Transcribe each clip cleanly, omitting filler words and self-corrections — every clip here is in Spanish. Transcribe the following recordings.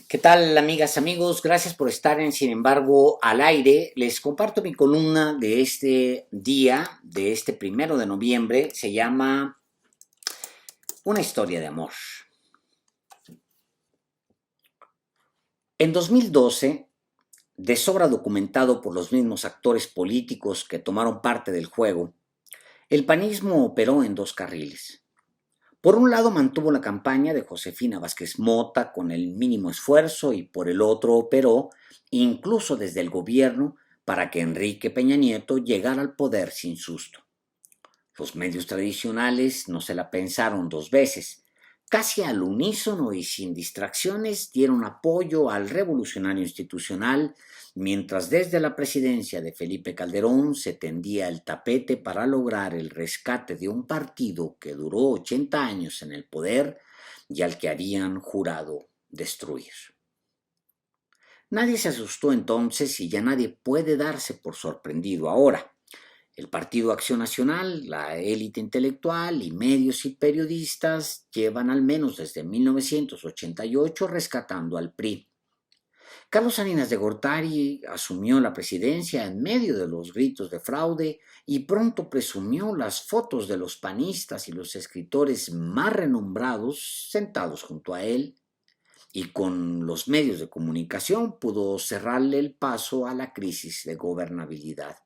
¿Qué tal, amigas, amigos? Gracias por estar en Sin embargo al aire. Les comparto mi columna de este día, de este 1 de noviembre. Se llama Una historia de amor. En 2012, de sobra documentado por los mismos actores políticos que tomaron parte del juego, el panismo operó en dos carriles. Por un lado mantuvo la campaña de Josefina Vázquez Mota con el mínimo esfuerzo y por el otro operó, incluso desde el gobierno, para que Enrique Peña Nieto llegara al poder sin susto. Los medios tradicionales no se la pensaron dos veces. Casi al unísono y sin distracciones dieron apoyo al revolucionario institucional, mientras desde la presidencia de Felipe Calderón se tendía el tapete para lograr el rescate de un partido que duró 80 años en el poder y al que habían jurado destruir. Nadie se asustó entonces y ya nadie puede darse por sorprendido ahora. El Partido Acción Nacional, la élite intelectual y medios y periodistas llevan al menos desde 1988 rescatando al PRI. Carlos Salinas de Gortari asumió la presidencia en medio de los gritos de fraude y pronto presumió las fotos de los panistas y los escritores más renombrados sentados junto a él, y con los medios de comunicación pudo cerrarle el paso a la crisis de gobernabilidad.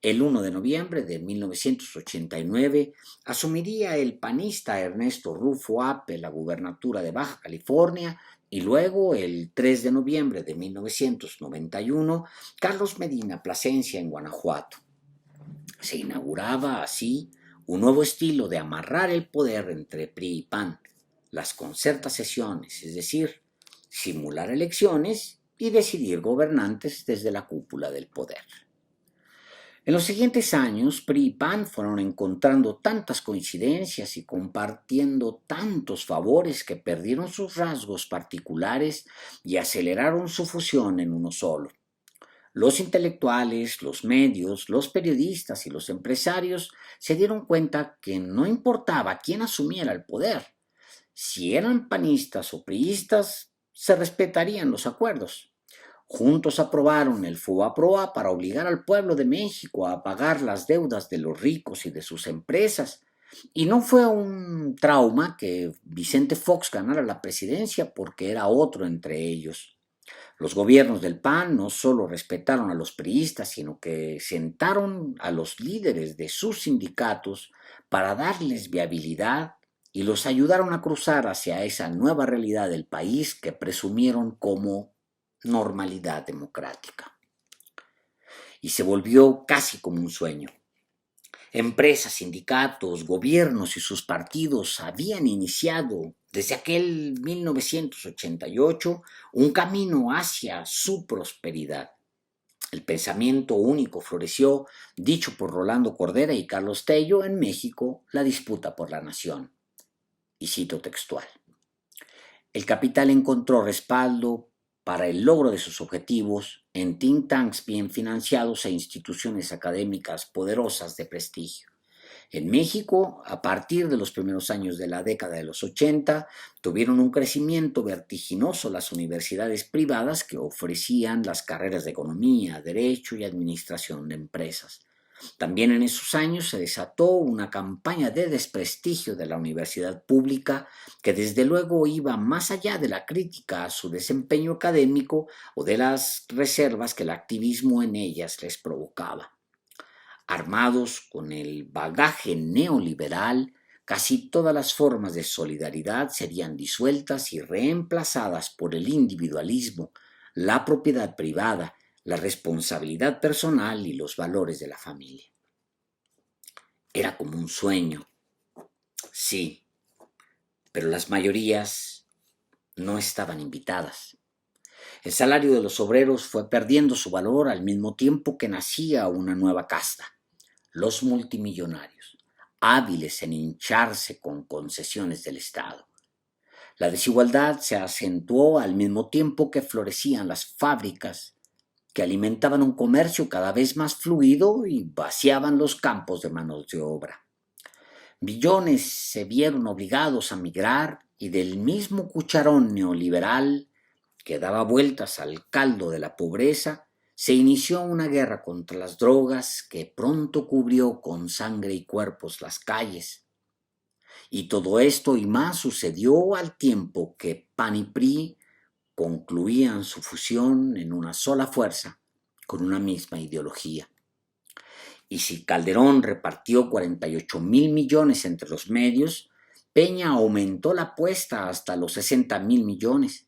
El 1 de noviembre de 1989 asumiría el panista Ernesto Rufo Ape la gubernatura de Baja California y luego, el 3 de noviembre de 1991, Carlos Medina Plasencia en Guanajuato. Se inauguraba así un nuevo estilo de amarrar el poder entre PRI y PAN, las concertaciones, es decir, simular elecciones y decidir gobernantes desde la cúpula del poder. En los siguientes años, PRI y PAN fueron encontrando tantas coincidencias y compartiendo tantos favores que perdieron sus rasgos particulares y aceleraron su fusión en uno solo. Los intelectuales, los medios, los periodistas y los empresarios se dieron cuenta que no importaba quién asumiera el poder. Si eran panistas o priistas, se respetarían los acuerdos. Juntos aprobaron el FOBAPROA para obligar al pueblo de México a pagar las deudas de los ricos y de sus empresas. Y no fue un trauma que Vicente Fox ganara la presidencia porque era otro entre ellos. Los gobiernos del PAN no solo respetaron a los priistas, sino que sentaron a los líderes de sus sindicatos para darles viabilidad y los ayudaron a cruzar hacia esa nueva realidad del país que presumieron como normalidad democrática. Y se volvió casi como un sueño. Empresas, sindicatos, gobiernos y sus partidos habían iniciado desde aquel 1988 un camino hacia su prosperidad. El pensamiento único floreció, dicho por Rolando Cordera y Carlos Tello, en México, la disputa por la nación. Y cito textual: el capital encontró respaldo para el logro de sus objetivos en think tanks bien financiados e instituciones académicas poderosas de prestigio. En México, a partir de los primeros años de la década de los 80, tuvieron un crecimiento vertiginoso las universidades privadas que ofrecían las carreras de economía, derecho y administración de empresas. También en esos años se desató una campaña de desprestigio de la universidad pública que desde luego iba más allá de la crítica a su desempeño académico o de las reservas que el activismo en ellas les provocaba. Armados con el bagaje neoliberal, casi todas las formas de solidaridad serían disueltas y reemplazadas por el individualismo, la propiedad privada, la responsabilidad personal y los valores de la familia. Era como un sueño, sí, pero las mayorías no estaban invitadas. El salario de los obreros fue perdiendo su valor al mismo tiempo que nacía una nueva casta, los multimillonarios, hábiles en hincharse con concesiones del Estado. La desigualdad se acentuó al mismo tiempo que florecían las fábricas que alimentaban un comercio cada vez más fluido y vaciaban los campos de manos de obra. Billones se vieron obligados a migrar y del mismo cucharón neoliberal que daba vueltas al caldo de la pobreza, se inició una guerra contra las drogas que pronto cubrió con sangre y cuerpos las calles. Y todo esto y más sucedió al tiempo que PAN y PRI concluían su fusión en una sola fuerza con una misma ideología. Y si Calderón repartió 48.000 millones entre los medios, Peña aumentó la apuesta hasta los 60.000 millones.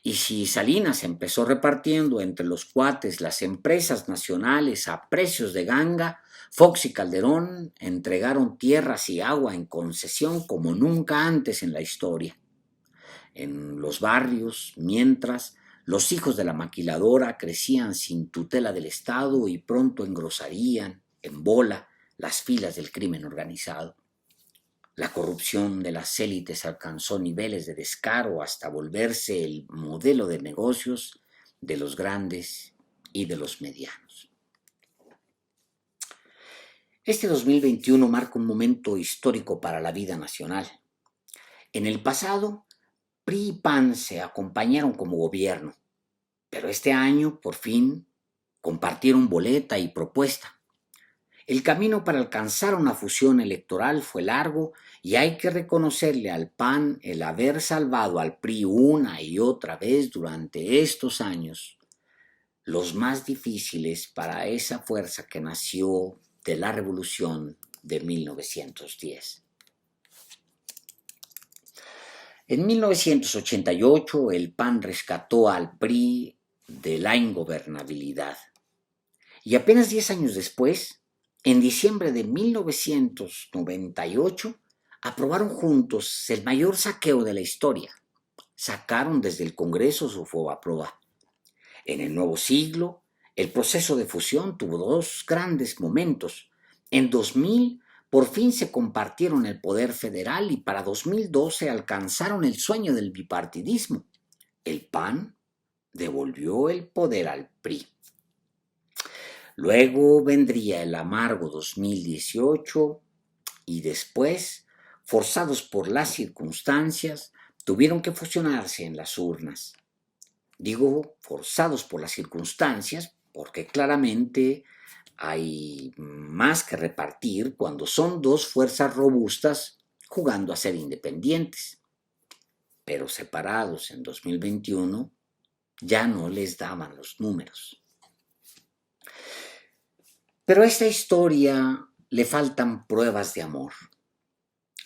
Y si Salinas empezó repartiendo entre los cuates las empresas nacionales a precios de ganga, Fox y Calderón entregaron tierras y agua en concesión como nunca antes en la historia. En los barrios, mientras, los hijos de la maquiladora crecían sin tutela del Estado y pronto engrosarían, en bola, las filas del crimen organizado. La corrupción de las élites alcanzó niveles de descaro hasta volverse el modelo de negocios de los grandes y de los medianos. Este 2021 marca un momento histórico para la vida nacional. En el pasado, PRI y PAN se acompañaron como gobierno, pero este año, por fin, compartieron boleta y propuesta. El camino para alcanzar una fusión electoral fue largo y hay que reconocerle al PAN el haber salvado al PRI una y otra vez durante estos años, los más difíciles para esa fuerza que nació de la revolución de 1910. En 1988 el PAN rescató al PRI de la ingobernabilidad y apenas 10 años después, en diciembre de 1998, aprobaron juntos el mayor saqueo de la historia. Sacaron desde el Congreso su Fobaproa. En el nuevo siglo, el proceso de fusión tuvo dos grandes momentos. En 2000, por fin se compartieron el poder federal y para 2012 alcanzaron el sueño del bipartidismo. El PAN devolvió el poder al PRI. Luego vendría el amargo 2018 y después, forzados por las circunstancias, tuvieron que fusionarse en las urnas. Digo forzados por las circunstancias porque claramente hay más que repartir cuando son dos fuerzas robustas jugando a ser independientes. Pero separados en 2021 ya no les daban los números. Pero a esta historia le faltan pruebas de amor.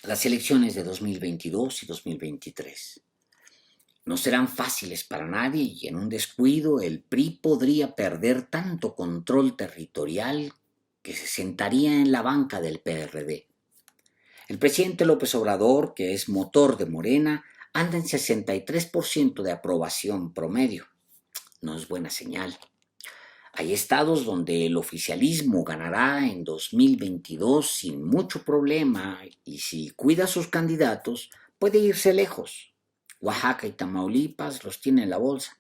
Las elecciones de 2022 y 2023 no serán fáciles para nadie y en un descuido el PRI podría perder tanto control territorial que se sentaría en la banca del PRD. El presidente López Obrador, que es motor de Morena, anda en 63% de aprobación promedio. No es buena señal. Hay estados donde el oficialismo ganará en 2022 sin mucho problema y si cuida a sus candidatos puede irse lejos. Oaxaca y Tamaulipas los tiene en la bolsa.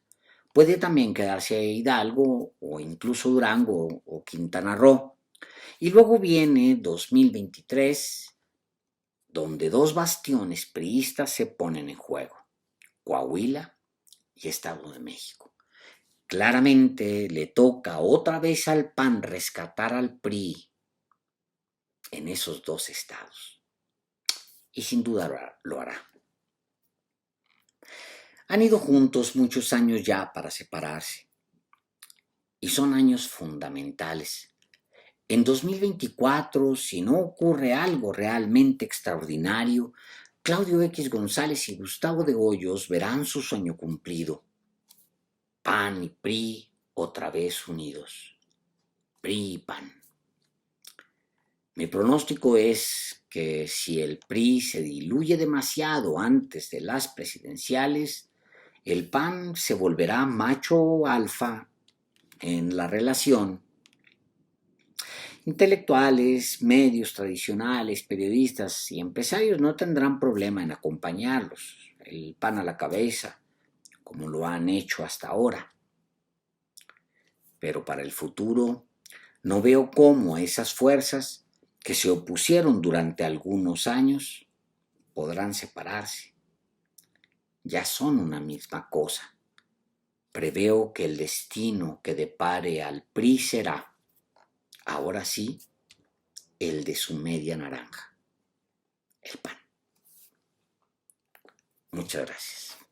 Puede también quedarse Hidalgo o incluso Durango o Quintana Roo. Y luego viene 2023, donde dos bastiones priistas se ponen en juego, Coahuila y Estado de México. Claramente le toca otra vez al PAN rescatar al PRI en esos dos estados. Y sin duda lo hará. Han ido juntos muchos años ya para separarse. Y son años fundamentales. En 2024, si no ocurre algo realmente extraordinario, Claudio X González y Gustavo de Hoyos verán su sueño cumplido. PAN y PRI otra vez unidos. PRI y PAN. Mi pronóstico es que si el PRI se diluye demasiado antes de las presidenciales, el PAN se volverá macho alfa en la relación. Intelectuales, medios tradicionales, periodistas y empresarios no tendrán problema en acompañarlos, el PAN a la cabeza, como lo han hecho hasta ahora. Pero para el futuro no veo cómo esas fuerzas que se opusieron durante algunos años podrán separarse. Ya son una misma cosa. Preveo que el destino que depare al PRI será, ahora sí, el de su media naranja, el PAN. Muchas gracias.